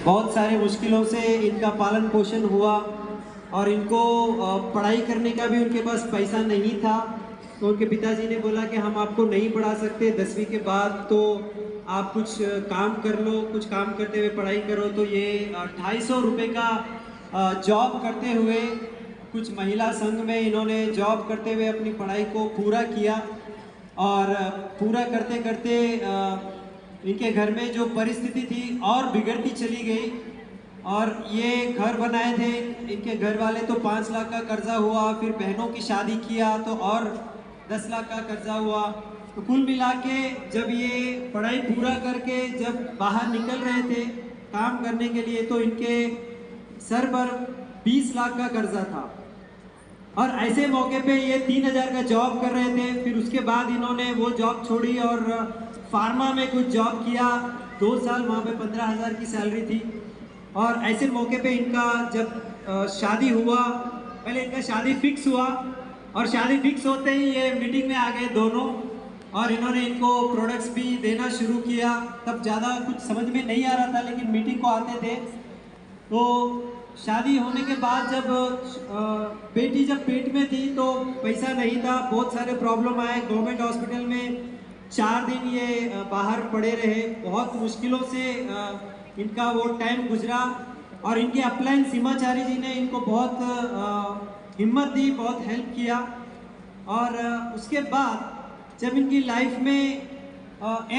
बहुत सारे मुश्किलों से इनका पालन पोषण हुआ और इनको पढ़ाई करने का भी उनके पास पैसा नहीं था। तो उनके पिताजी ने बोला कि हम आपको नहीं पढ़ा सकते 10वीं के बाद, तो आप कुछ काम कर लो, कुछ काम करते हुए पढ़ाई करो। तो ये 250 रुपये का जॉब करते हुए कुछ महिला संघ में इन्होंने जॉब करते हुए अपनी पढ़ाई को पूरा किया। और पूरा करते करते इनके घर में जो परिस्थिति थी और बिगड़ती चली गई। और ये घर बनाए थे इनके घर वाले, तो 5 लाख का कर्जा हुआ, फिर बहनों की शादी किया तो और 10 लाख का कर्जा हुआ। तो कुल मिला के जब ये पढ़ाई पूरा करके जब बाहर निकल रहे थे काम करने के लिए, तो इनके सर पर 20 लाख का कर्जा था। और ऐसे मौके पे ये 3000 का जॉब कर रहे थे। फिर उसके बाद इन्होंने वो जॉब छोड़ी और फार्मा में कुछ जॉब किया 2 साल, वहाँ पे 15,000 की सैलरी थी। और ऐसे मौके पे इनका जब शादी हुआ, पहले इनका शादी फिक्स हुआ और शादी फिक्स होते ही ये मीटिंग में आ गए दोनों, और इन्होंने इनको प्रोडक्ट्स भी देना शुरू किया। तब ज़्यादा कुछ समझ में नहीं आ रहा था, लेकिन मीटिंग को आते थे। तो शादी होने के बाद जब बेटी जब पेट में थी तो पैसा नहीं था, बहुत सारे प्रॉब्लम आए। गवर्नमेंट हॉस्पिटल में 4 दिन ये बाहर पड़े रहे, बहुत मुश्किलों से इनका वो टाइम गुजरा। और इनके अपलाइन सीमाचारी जी ने इनको बहुत हिम्मत दी, बहुत हेल्प किया। और उसके बाद जब इनकी लाइफ में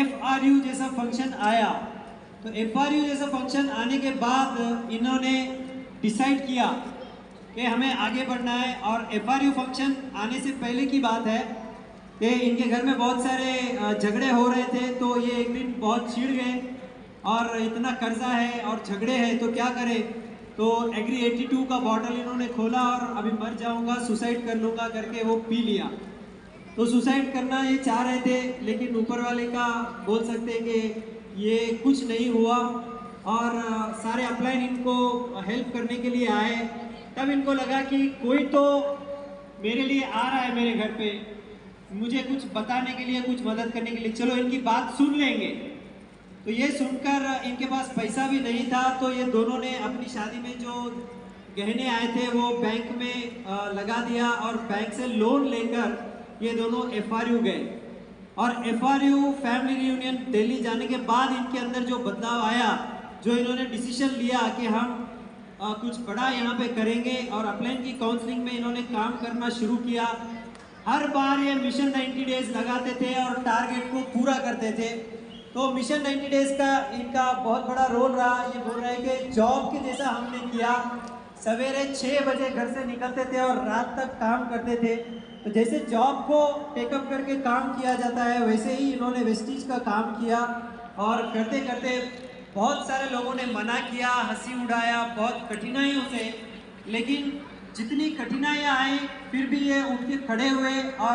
FRU जैसा फंक्शन आया, तो FRU जैसा फंक्शन आने के बाद इन्होंने डिसाइड किया कि हमें आगे बढ़ना है। और FRU फंक्शन आने से पहले की बात है कि इनके घर में बहुत सारे झगड़े हो रहे थे। तो ये एक दिन बहुत चिढ़ गए और इतना कर्जा है और झगड़े हैं तो क्या करें। तो एग्री 82 का बॉटल इन्होंने खोला और अभी मर जाऊंगा, सुसाइड कर लूँगा करके वो पी लिया। तो सुसाइड करना ये चाह रहे थे, लेकिन ऊपर वाले का बोल सकते हैं कि ये कुछ नहीं हुआ। और सारे अपलाइन इनको हेल्प करने के लिए आए। तब इनको लगा कि कोई तो मेरे लिए आ रहा है मेरे घर पे, मुझे कुछ बताने के लिए, कुछ मदद करने के लिए, चलो इनकी बात सुन लेंगे। तो ये सुनकर इनके पास पैसा भी नहीं था, तो ये दोनों ने अपनी शादी में जो गहने आए थे वो बैंक में लगा दिया और बैंक से लोन लेकर ये दोनों FRU गए। और FRU फैमिली रियूनियन दिल्ली जाने के बाद इनके अंदर जो बदलाव आया, जो इन्होंने डिसीजन लिया कि हम कुछ बड़ा यहाँ पे करेंगे, और अपलाइन की काउंसलिंग में इन्होंने काम करना शुरू किया। हर बार ये मिशन 90 डेज लगाते थे और टारगेट को पूरा करते थे। तो मिशन 90 डेज का इनका बहुत बड़ा रोल रहा। ये बोल रहे हैं कि जॉब के जैसा हमने किया, सवेरे 6 बजे घर से निकलते थे और रात तक काम करते थे। तो जैसे जॉब को टेकअप करके काम किया जाता है, वैसे ही इन्होंने वेस्टीज का काम किया। और करते करते बहुत सारे लोगों ने मना किया, हंसी उड़ाया बहुत कठिनाइयों से, लेकिन जितनी कठिनाइयाँ आई फिर भी ये उठ के खड़े हुए और